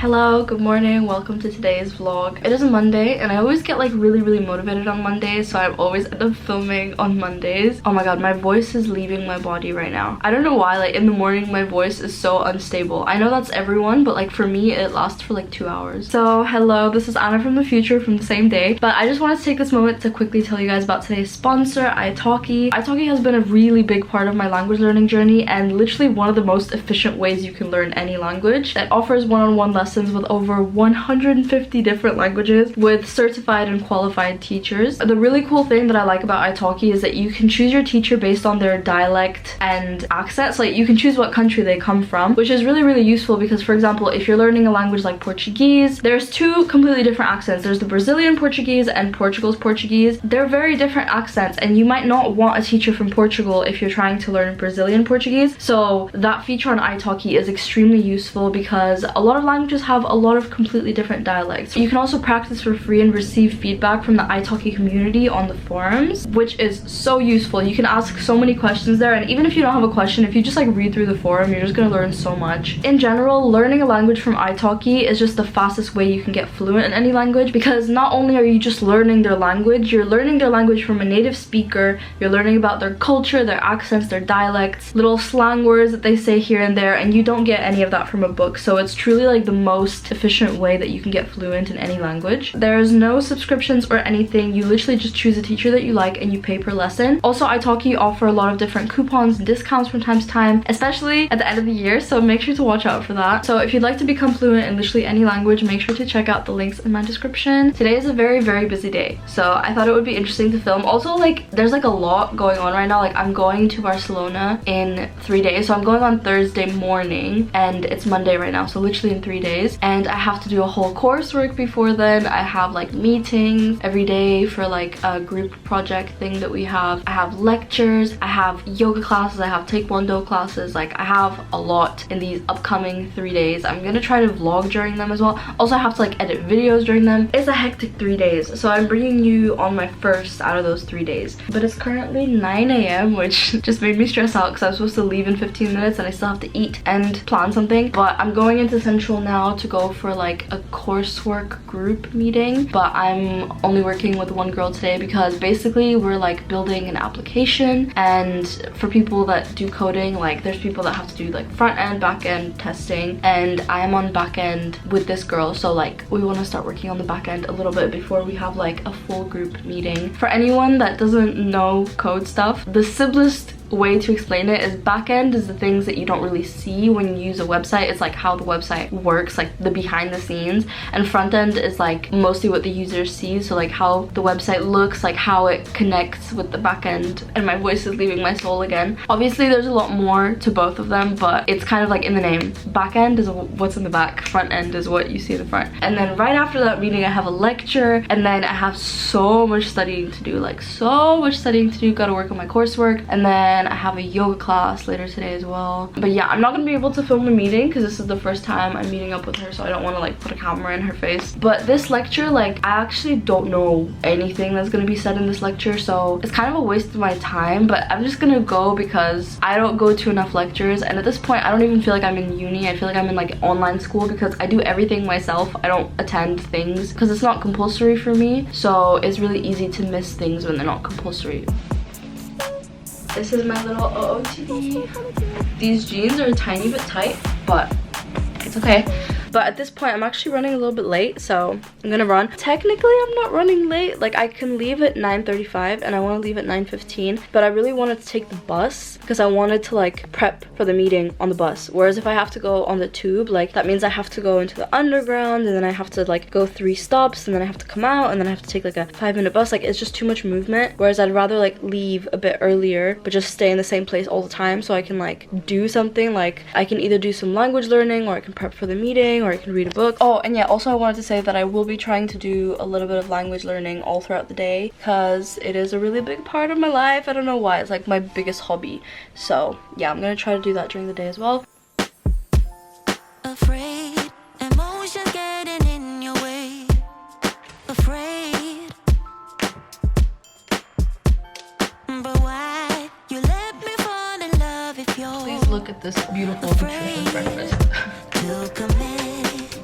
Hello, good morning, welcome to today's vlog. It is a Monday and I always get like really motivated on Mondays, so I always end up filming on Mondays. Oh my god, my voice is leaving my body right now. I don't know why, like in the morning my voice is so unstable. I know that's everyone, but like for me it lasts for like 2 hours. So hello, this is Anna from the future from the same day, but I just wanted to take this moment to quickly tell you guys about today's sponsor, italki. Italki has been a really big part of my language learning journey and literally one of the most efficient ways you can learn any language. It offers one-on-one lessons with over 150 different languages with certified and qualified teachers. The really cool thing that I like about italki is that you can choose your teacher based on their dialect and accent. So like you can choose what country they come from, which is really useful because, for example, if you're learning a language like Portuguese, there's two completely different accents. There's the Brazilian Portuguese and Portugal's Portuguese. They're very different accents and you might not want a teacher from Portugal if you're trying to learn Brazilian Portuguese. So that feature on italki is extremely useful because a lot of languages have a lot of completely different dialects. You can also practice for free and receive feedback from the italki community on the forums, which is so useful. You can ask so many questions there, and even if you don't have a question, if you just like read through the forum, you're just gonna learn so much. In general, learning a language from italki is just the fastest way you can get fluent in any language, because not only are you just learning their language, you're learning their language from a native speaker, you're learning about their culture, their accents, their dialects, little slang words that they say here and there, and you don't get any of that from a book. So it's truly like the most efficient way that you can get fluent in any language. There's no subscriptions or anything. You literally just choose a teacher that you like and you pay per lesson. Also, italki offer a lot of different coupons and discounts from time to time, especially at the end of the year, so make sure to watch out for that. So if you'd like to become fluent in literally any language, make sure to check out the links in my description. Today is a very busy day, so I thought it would be interesting to film. Also, like there's like a lot going on right now. Like I'm going to Barcelona in 3 days, so I'm going on Thursday morning and it's Monday right now, so literally in 3 days, and I have to do a whole coursework before then. I have like meetings every day for like a group project thing that we have. I have lectures, I have yoga classes, I have taekwondo classes. Like I have a lot in these upcoming 3 days. I'm gonna try to vlog during them as well. Also, I have to like edit videos during them. It's a hectic 3 days, so I'm bringing you on my first out of those 3 days. But it's currently 9 a.m. which just made me stress out because I was supposed to leave in 15 minutes and I still have to eat and plan something. But I'm going into Central now to go for like a coursework group meeting, but I'm only working with one girl today because basically we're like building an application, and for people that do coding, like there's people that have to do like front end, back end testing, and I am on back end with this girl, so like we want to start working on the back end a little bit before we have like a full group meeting. For anyone that doesn't know code stuff, the simplest way to explain it is backend is the things that you don't really see when you use a website. It's like how the website works, like the behind the scenes, and front end is like mostly what the user sees, so like how the website looks, like how it connects with the backend. And my voice is leaving my soul again. Obviously there's a lot more to both of them, but it's kind of like in the name. Backend is what's in the back, front end is what you see in the front. And then right after that meeting I have a lecture, and then I have so much studying to do, like so much studying to do. Gotta work on my coursework, and then I have a yoga class later today as well. But yeah, I'm not gonna be able to film the meeting because this is the first time I'm meeting up with her, so I don't want to like put a camera in her face. But this lecture, like I actually don't know anything that's gonna be said in this lecture, so it's kind of a waste of my time, but I'm just gonna go because I don't go to enough lectures, and at this point I don't even feel like I'm in uni. I feel like I'm in like online school because I do everything myself. I don't attend things because it's not compulsory for me, so it's really easy to miss things when they're not compulsory. This is my little OOTD. These jeans are a tiny bit tight, but it's okay. But at this point I'm actually running a little bit late, so I'm gonna run. Technically I'm not running late, like I can leave at 9:35 and I want to leave at 9:15, but I really wanted to take the bus because I wanted to like prep for the meeting on the bus. Whereas if I have to go on the tube, like that means I have to go into the underground, and then I have to like go 3 stops, and then I have to come out, and then I have to take like a 5-minute bus. Like it's just too much movement, whereas I'd rather like leave a bit earlier but just stay in the same place all the time so I can like do something. Like I can either do some language learning, or I can prep for the meeting, or I can read a book. Oh, and yeah, also I wanted to say that I will be trying to do a little bit of language learning all throughout the day because it is a really big part of my life. I don't know why, it's like my biggest hobby. So yeah, I'm gonna try to do that during the day as well. Afraid, emotions getting in your way. Afraid, but why you let me fall in love if you're Please look at this beautiful nutritious breakfast. to commit.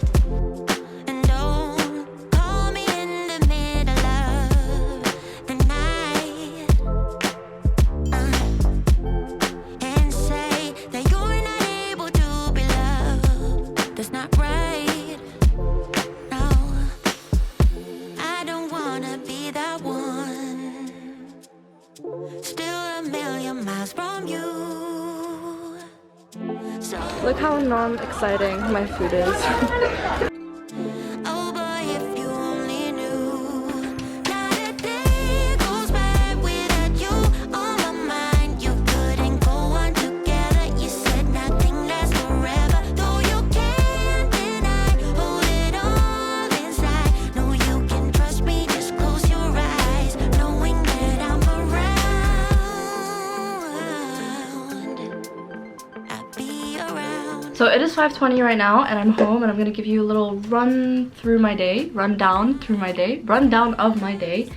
Look how non-exciting my food is. Oh boy, if you only knew. Not a day goes by without you on my mind. You couldn't go on together. You said nothing lasts forever. Though you can't deny, hold it all inside. No, you can trust me. Just close your eyes, knowing that I'm around. I'll be around. So it is 5:20 right now and I'm home, and I'm gonna give you a little rundown of my day.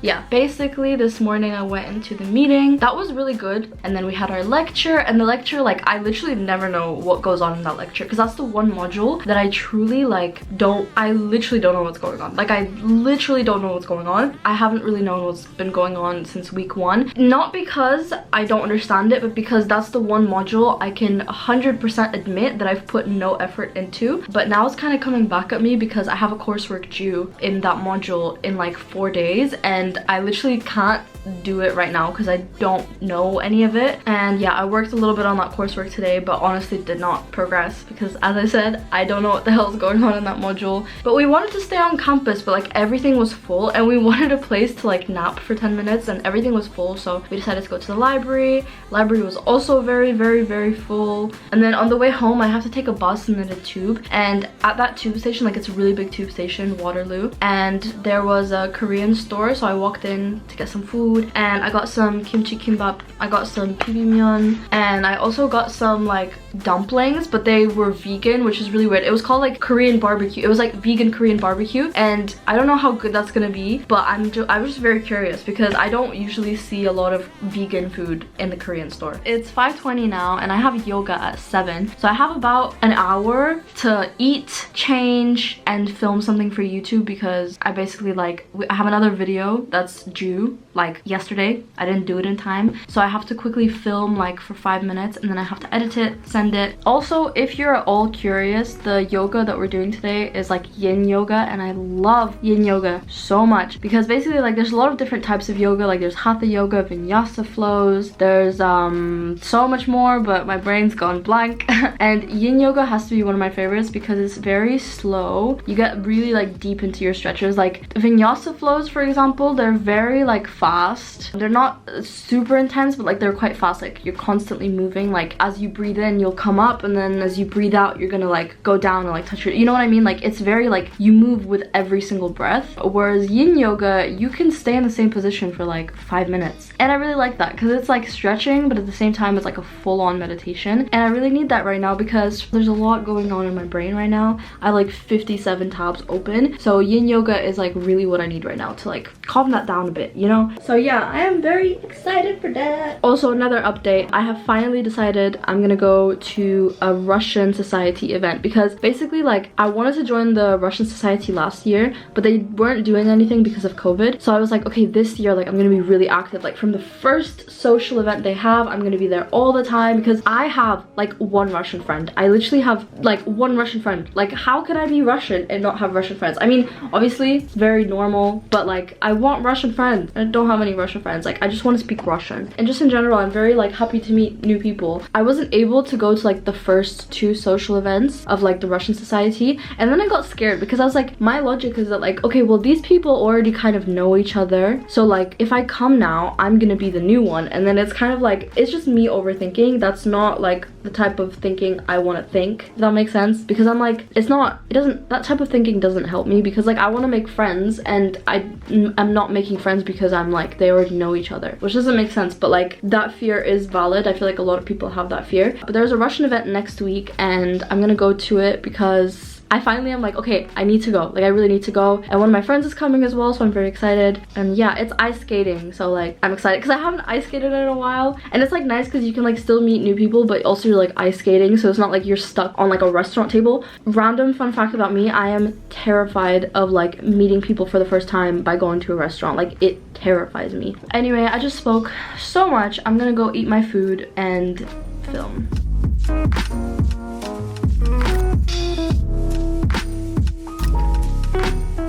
Yeah, basically this morning I went into the meeting. That was really good. And then we had our lecture, and the lecture, like, I literally never know what goes on in that lecture, because that's the one module that I truly I literally don't know what's going on. Like, I literally don't know what's going on. I haven't really known what's been going on since week 1. Not because I don't understand it, but because that's the one module I can 100% admit that I've put no effort into. But now it's kind of coming back at me because I have a coursework due in that module in like 4 days, and I literally can't do it right now because I don't know any of it. And yeah, I worked a little bit on that coursework today, but honestly did not progress because, as I said, I don't know what the hell is going on in that module. But we wanted to stay on campus, but like everything was full, and we wanted a place to like nap for 10 minutes, and everything was full, so we decided to go to the library. Library was also very full. And then on the way home I have to take a bus and then a tube, and at that tube station, like, it's a really big tube station, Waterloo, and there was a Korean store, so I walked in to get some food, and I got some kimchi kimbap, I got some bibimbap, and I also got some like dumplings, but they were vegan, which is really weird. It was called like Korean barbecue. It was like vegan Korean barbecue, and I don't know how good that's gonna be, but I was just very curious because I don't usually see a lot of vegan food in the Korean store. It's 5:20 now and I have yoga at 7, so I have about an hour to eat, change, and film something for YouTube, because I basically I have another video that's due like yesterday. I didn't do it in time, so I have to quickly film like for 5 minutes, and then I have to edit it, send it. Also, if you're at all curious, the yoga that we're doing today is like yin yoga, and I love yin yoga so much because basically like there's a lot of different types of yoga. Like there's hatha yoga, vinyasa flows, there's so much more, but my brain's gone blank. And yin yoga has to be one of my favorites because it's very slow. You get really like deep into your stretches. Like vinyasa flows, for example, they're very like fast. They're not super intense, but like they're quite fast. Like you're constantly moving. Like as you breathe in, you'll come up, and then as you breathe out, you're gonna like go down and like touch your, you know what I mean? Like it's very like you move with every single breath. Whereas yin yoga, you can stay in the same position for like 5 minutes, and I really like that because it's like stretching, but at the same time it's like a full-on meditation, and I really need that right now because there's a lot going on in my brain right now. I have like 57 tabs open, so yin yoga is like really what I need right now to like calm that down a bit, you know? So yeah, I am very excited for that. Also, another update, I have finally decided I'm gonna go to a Russian society event, because basically like I wanted to join the Russian society last year, but they weren't doing anything because of COVID. So I was like, okay, this year like I'm gonna be really active. Like from the first social event they have, I'm gonna be there all the time, because I have like one Russian friend. I literally have like one Russian friend. Like how can I be Russian and not have Russian friends? I mean, obviously it's very normal, but like I want Russian friends. I don't have any Russian friends. Like I just want to speak Russian, and just in general I'm very like happy to meet new people. I wasn't able to go to like the first 2 social events of like the Russian society, and then I got scared because I was like, my logic is that like, okay, well these people already kind of know each other, so like if I come now I'm gonna be the new one, and then it's kind of like, it's just me overthinking. That's not like the type of thinking I want to think, if that makes sense, because I'm like, that type of thinking doesn't help me, because like I want to make friends, and I'm not making friends because I'm like, they already know each other, which doesn't make sense. But like that fear is valid. I feel like a lot of people have that fear. But there's a Russian event next week, and I'm gonna go to it because I finally am like, okay, I need to go. Like I really need to go, and one of my friends is coming as well, so I'm very excited. And yeah, it's ice skating, so like I'm excited because I haven't ice skated in a while, and it's like nice because you can like still meet new people, but also you're like ice skating, so it's not like you're stuck on like a restaurant table. Random fun fact about me, I am terrified of like meeting people for the first time by going to a restaurant. Like it terrifies me. Anyway, I just spoke so much. I'm gonna go eat my food and film.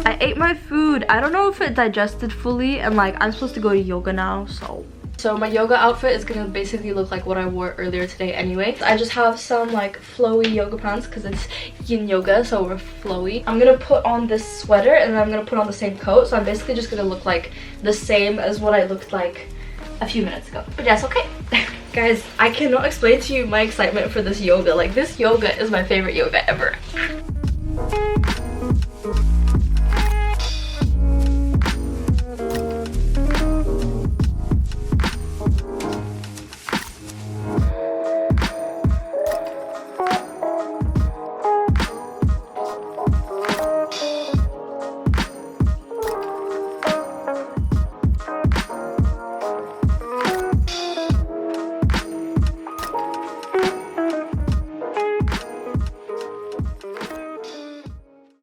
I ate my food. I don't know if it digested fully, and like I'm supposed to go to yoga now, so So my yoga outfit is gonna basically look like what I wore earlier today anyway. I just have some like flowy yoga pants because it's yin yoga, so we're flowy. I'm gonna put on this sweater and then I'm gonna put on the same coat, so I'm basically just gonna look like the same as what I looked like a few minutes ago. But yes, okay. Guys, I cannot explain to you my excitement for this yoga. Like, this yoga is my favorite yoga ever.